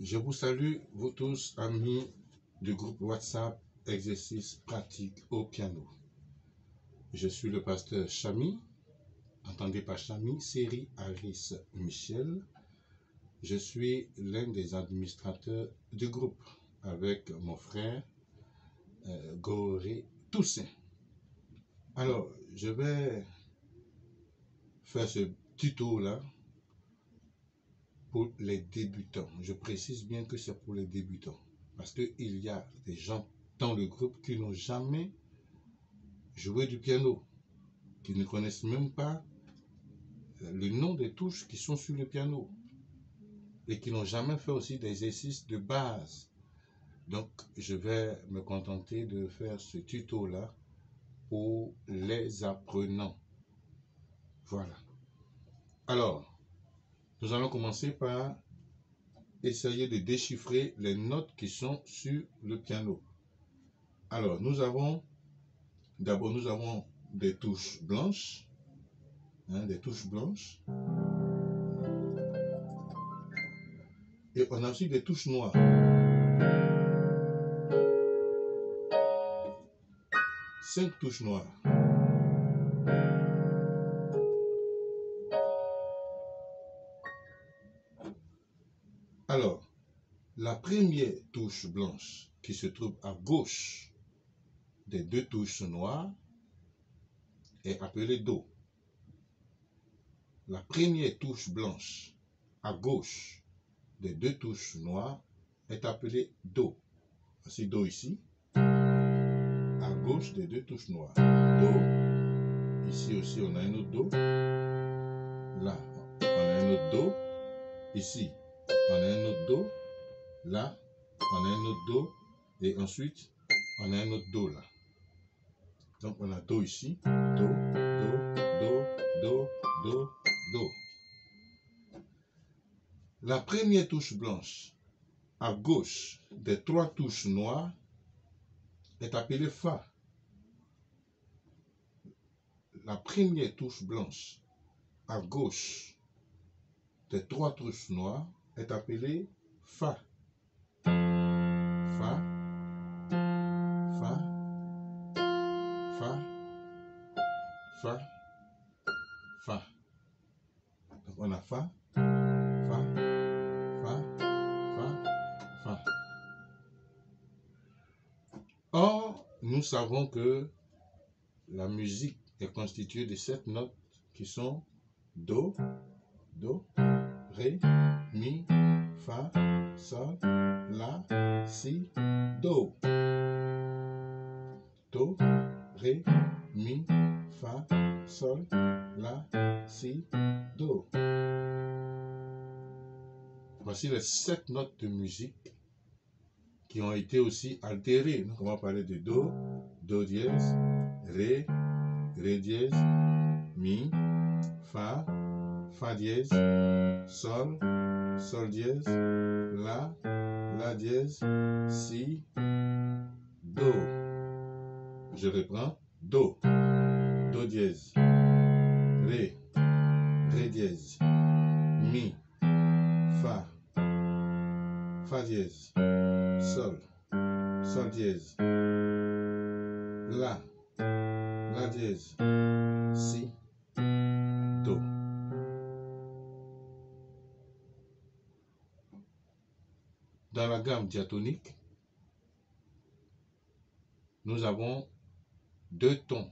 Je vous salue, vous tous, amis du groupe WhatsApp Exercice pratique au piano. Je suis le pasteur Chami, entendez par Chami, Série Harris Michel. Je suis l'un des administrateurs du groupe avec mon frère Goré Toussaint. Alors, je vais faire ce tuto-là pour les débutants. Je précise bien que c'est pour les débutants. Parce qu'il y a des gens dans le groupe qui n'ont jamais joué du piano, qui ne connaissent même pas le nom des touches qui sont sur le piano et qui n'ont jamais fait aussi d'exercices de base. Donc, je vais me contenter de faire ce tuto-là pour les apprenants. Voilà. Alors, nous allons commencer par essayer de déchiffrer les notes qui sont sur le piano. Alors, d'abord, nous avons des touches blanches, des touches blanches. Et on a aussi des touches noires. Cinq touches noires. Alors, la première touche blanche qui se trouve à gauche des deux touches noires est appelée Do. La première touche blanche à gauche des deux touches noires est appelée Do. Voici Do ici, à gauche des deux touches noires. Do. Ici aussi, on a un autre Do. Là, on a un autre Do. Ici, on a un autre Do. Là, on a un autre Do. Et ensuite, on a un autre Do là. Donc, on a Do ici. Do, Do, Do, Do, Do, Do. La première touche blanche à gauche des trois touches noires est appelée Fa. La première touche blanche à gauche des trois touches noires est appelée Fa. Fa, Fa, Fa, Fa, Fa. Donc on a Fa, Fa, Fa, Fa, Fa. Or, nous savons que la musique est constituée de 7 notes qui sont Do, Do, Ré, Mi, Fa, Sol, La, Si, Do. Do, Ré, Mi, Fa, Sol, La, Si, Do. Voici les 7 notes de musique qui ont été aussi altérées. Donc on va parler de Do, Do dièse, Ré, Ré dièse, Mi, Fa, Fa dièse, Sol, Sol dièse, La, La dièse, Si, Do. Je reprends. Do, Do dièse, Ré, Ré dièse, Mi, Fa, Fa dièse, Sol, Sol dièse, La, La dièse, Si, Do. Dans la gamme diatonique, nous avons 2 tons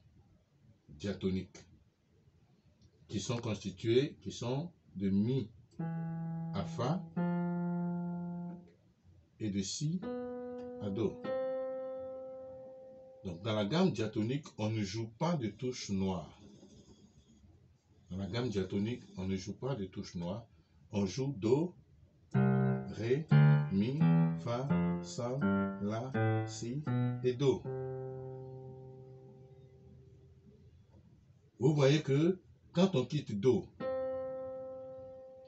diatoniques qui sont constitués, qui sont de Mi à Fa et de Si à Do. Donc dans la gamme diatonique, on ne joue pas de touches noires. Dans la gamme diatonique, on ne joue pas de touches noires. On joue Do, Ré, Mi, Fa, Sol, La, Si et Do. Vous voyez que quand on quitte Do,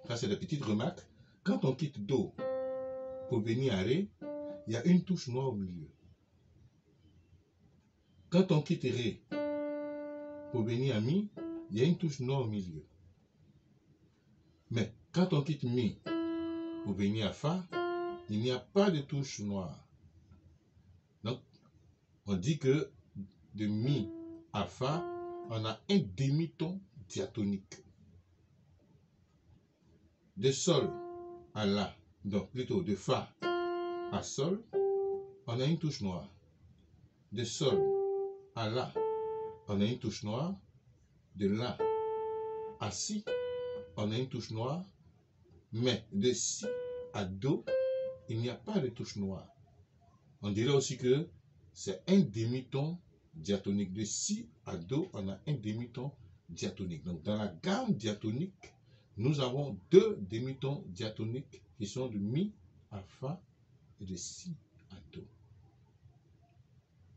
ça c'est des petites remarques, quand on quitte Do pour venir à Ré, il y a une touche noire au milieu. Quand on quitte Ré pour venir à Mi, il y a une touche noire au milieu. Mais quand on quitte Mi pour venir à Fa, il n'y a pas de touche noire. Donc, on dit que de mi à fa, on a un demi-ton diatonique. De sol à la, donc plutôt de fa à sol, on a une touche noire. De sol à la, on a une touche noire. De la à si, on a une touche noire. Mais de si à do, il n'y a pas de touche noire. On dirait aussi que c'est un demi-ton diatonique. De si à do, on a un demi-ton diatonique. Donc dans la gamme diatonique, nous avons deux demi-tons diatoniques qui sont de mi à fa et de si à do.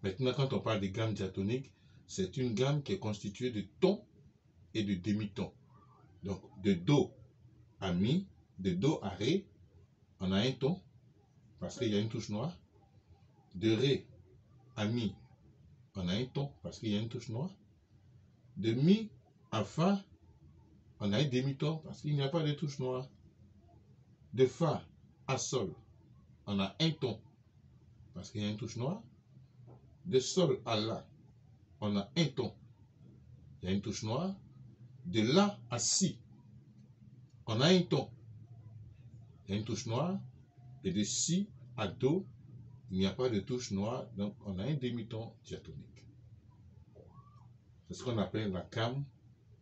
Maintenant, quand on parle de gamme diatonique, c'est une gamme qui est constituée de tons et de demi-tons. Donc de do à mi, de do à ré, on a un ton parce qu'il y a une touche noire. De ré à mi, on a un ton parce qu'il y a une touche noire. De mi à fa, on a un demi-ton parce qu'il n'y a pas de touche noire. De fa à sol, on a un ton parce qu'il y a une touche noire. De sol à la, on a un ton, il y a une touche noire. De la à si, on a un ton, il y a une touche noire. Et de si à do, il n'y a pas de touche noire, donc on a un demi-ton diatonique. C'est ce qu'on appelle la gamme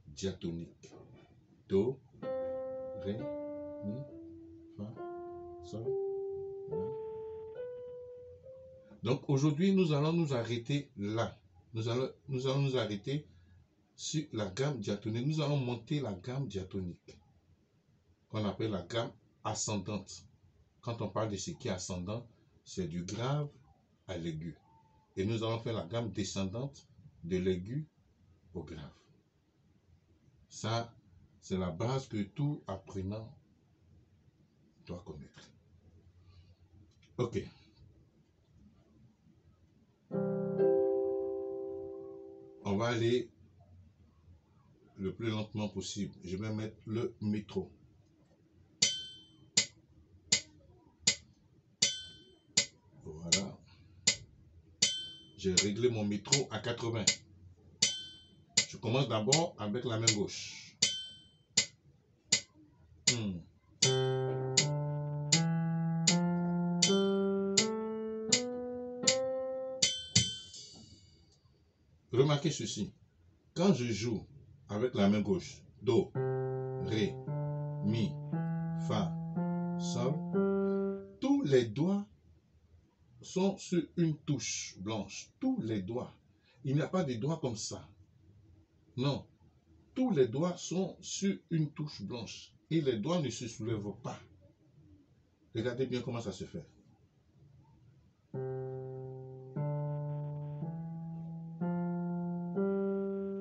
diatonique. Do, ré, mi, fa, sol, la. Donc aujourd'hui, nous allons nous arrêter là. Nous allons nous arrêter sur la gamme diatonique. Nous allons monter la gamme diatonique, qu'on appelle la gamme ascendante. Quand on parle de ce qui est ascendant, c'est du grave à l'aigu. Et nous allons faire la gamme descendante de l'aigu au grave. Ça, c'est la base que tout apprenant doit connaître. Ok. On va aller le plus lentement possible. Je vais mettre le métro. Voilà. J'ai réglé mon métro à 80. Je commence d'abord avec la main gauche. Remarquez ceci. Quand je joue avec la main gauche, do, ré, mi, fa, sol, tous les doigts sont sur une touche blanche. Tous les doigts. Il n'y a pas de doigts comme ça. Non. Tous les doigts sont sur une touche blanche. Et les doigts ne se soulèvent pas. Regardez bien comment ça se fait.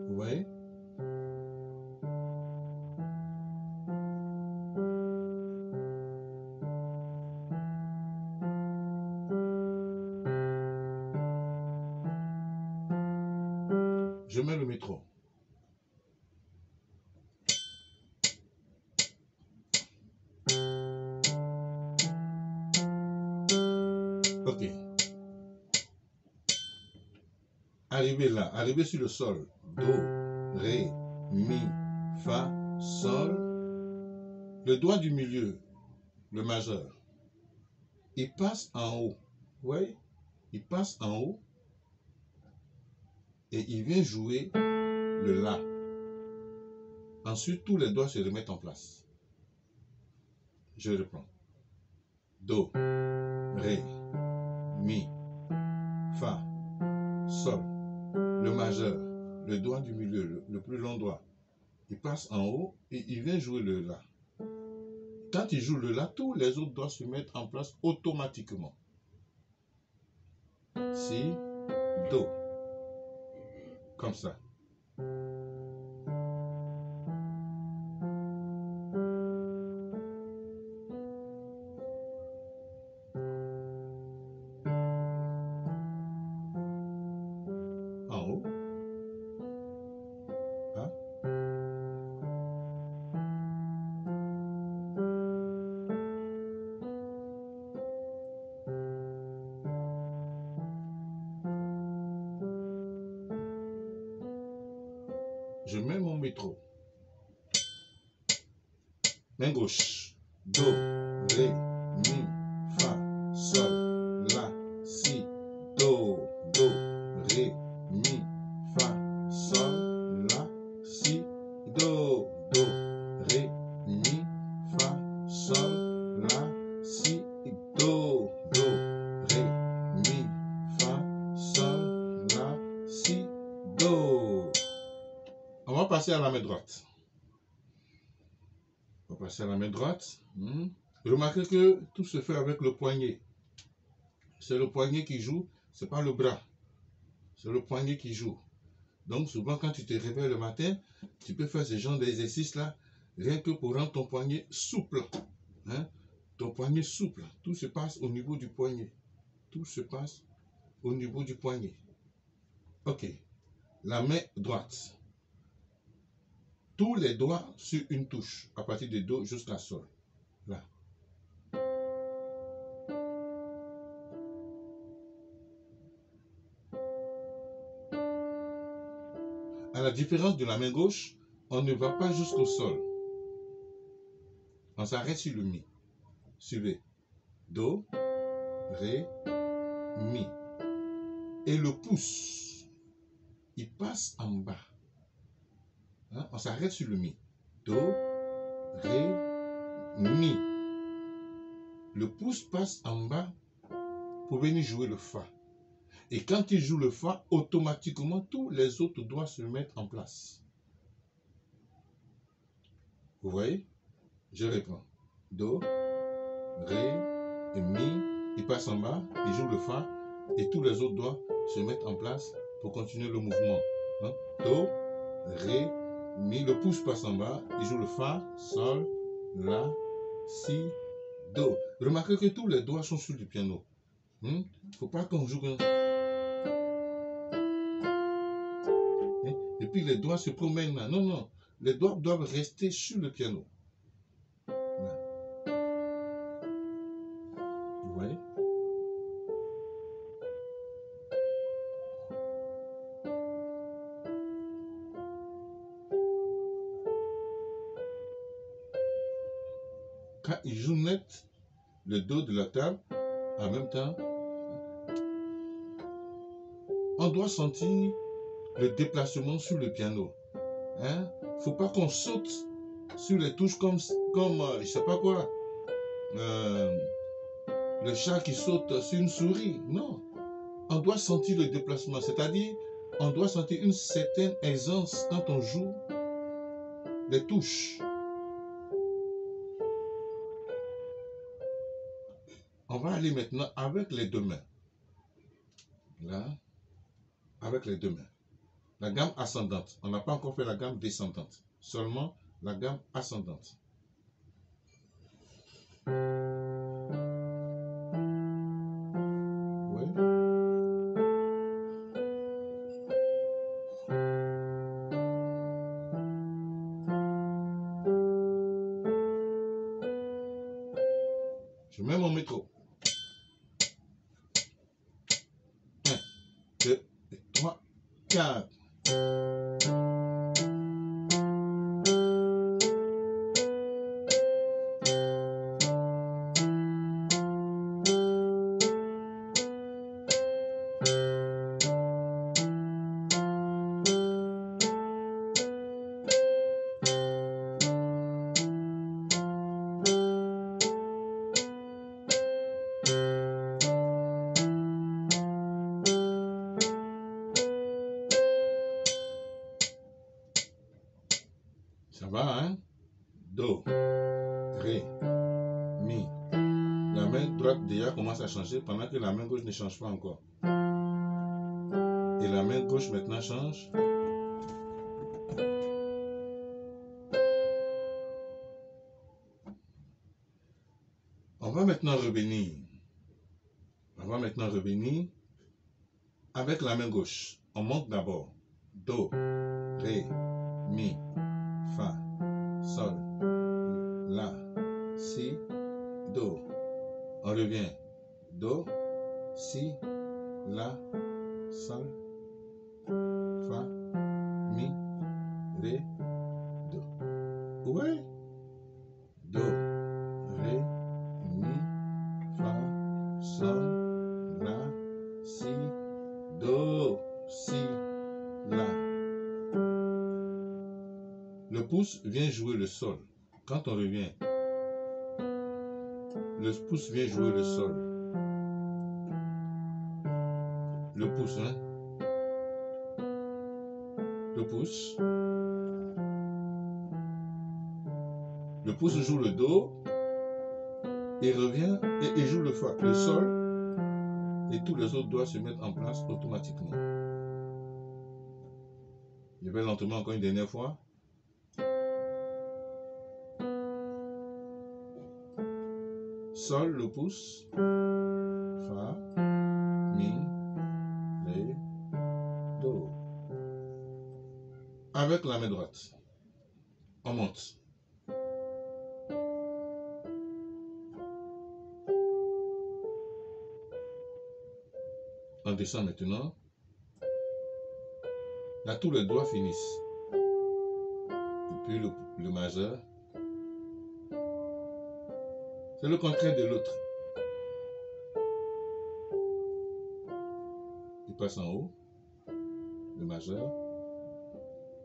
Vous voyez? Je mets le métro. Ok. Arrivé là, arrivé sur le sol. Do, ré, mi, fa, sol. Le doigt du milieu, le majeur, il passe en haut. Vous voyez? Il passe en haut. Et il vient jouer le la. Ensuite, tous les doigts se remettent en place. Je reprends. Do, ré, mi, fa, sol. Le majeur, le doigt du milieu, le plus long doigt, il passe en haut et il vient jouer le la. Quand il joue le la, tous les autres doigts se mettent en place automatiquement. Si, do. Comme ça. En haut. Hein? métro. Main gauche. Do, ré, mi, fa, sol, la, si, do, ré, mi, fa, sol, la, si, do, ré, mi, fa, sol, la, si, do, ré, mi, fa, sol, la, si, do. On va passer à la main droite. On va passer à la main droite. Remarquez que tout se fait avec le poignet. C'est le poignet qui joue, c'est pas le bras. C'est le poignet qui joue. Donc souvent quand tu te réveilles le matin, tu peux faire ce genre d'exercice-là, rien que pour rendre ton poignet souple. Hein? Ton poignet souple. Tout se passe au niveau du poignet. Tout se passe au niveau du poignet. Ok. La main droite. Tous les doigts sur une touche, à partir de Do jusqu'à Sol. Là. À la différence de la main gauche, on ne va pas jusqu'au sol. On s'arrête sur le Mi. Sur le Do, Ré, Mi. Et le pouce, il passe en bas. Hein? On s'arrête sur le Mi. Do, Ré, Mi. Le pouce passe en bas pour venir jouer le Fa. Et quand il joue le Fa, automatiquement, tous les autres doigts se mettent en place. Vous voyez? Je reprends. Do, Ré et Mi. Il passe en bas, il joue le Fa. Et tous les autres doigts se mettent en place pour continuer le mouvement. Hein? Do, Ré, Mi. Le pouce passe en bas, il joue le Fa, Sol, La, Si, Do. Remarquez que tous les doigts sont sur le piano. Il ne faut pas qu'on joue comme... Et puis les doigts se promènent là. Non, non. Les doigts doivent rester sur le piano. Là. Vous voyez? Quand il joue net le dos de la table, en même temps, on doit sentir le déplacement sur le piano. Hein? Faut pas qu'on saute sur les touches comme je sais pas quoi. Le chat qui saute sur une souris. Non. On doit sentir le déplacement. C'est-à-dire, on doit sentir une certaine aisance quand on joue les touches. On va aller maintenant avec les deux mains. Là, avec les deux mains. La gamme ascendante. On n'a pas encore fait la gamme descendante. Seulement la gamme ascendante. Oui. Je mets mon métro. 1, 2, 3, 4. Ça va, hein? Do, Ré, Mi. La main droite déjà commence à changer pendant que la main gauche ne change pas encore. Et la main gauche maintenant change. On va maintenant revenir. On va maintenant revenir avec la main gauche. On monte d'abord. Do, Ré, Mi, Fa, Sol, La, Si, Do. On revient. Do, Si, La, Sol, Fa, Mi, Ré, Ouais. Do, ré, mi, fa, sol, la, si, do, si, la. Le pouce vient jouer le sol. Quand on revient, le pouce vient jouer le sol. Le pouce, hein? Le pouce. Le pouce joue le do. Il revient et il joue le fa, le sol. Et tous les autres doigts se mettent en place automatiquement. Je vais lentement encore une dernière fois. Sol, le pouce. Fa, mi, ré, do. Avec la main droite, on monte. On descend maintenant. Là, tous les doigts finissent. Et puis le majeur. C'est le contraire de l'autre. Il passe en haut. Le majeur.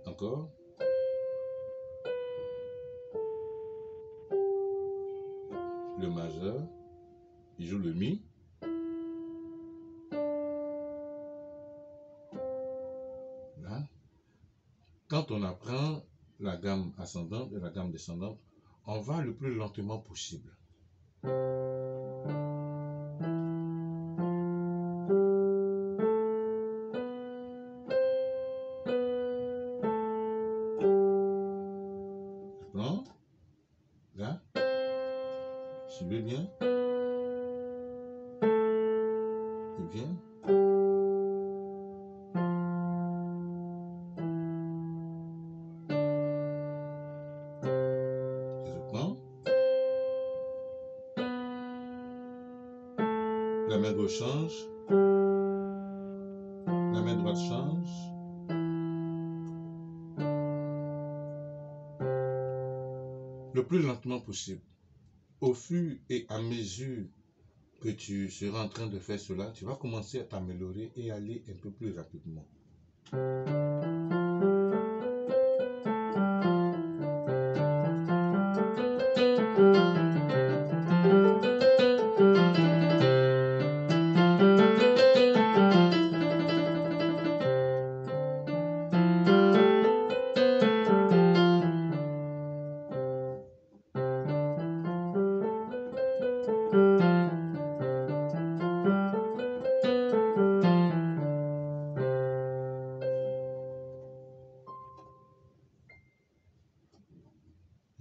Encore. Le majeur. Il joue le mi. Là. Quand on apprend la gamme ascendante et la gamme descendante, on va le plus lentement possible. Je prends. Là. Suivez bien. Et bien. La main gauche change. La main droite change. Le plus lentement possible. Au fur et à mesure que tu seras en train de faire cela, tu vas commencer à t'améliorer et aller un peu plus rapidement.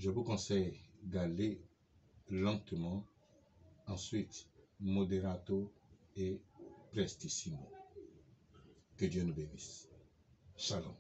Je vous conseille d'aller lentement, ensuite moderato et prestissimo. Que Dieu nous bénisse. Shalom.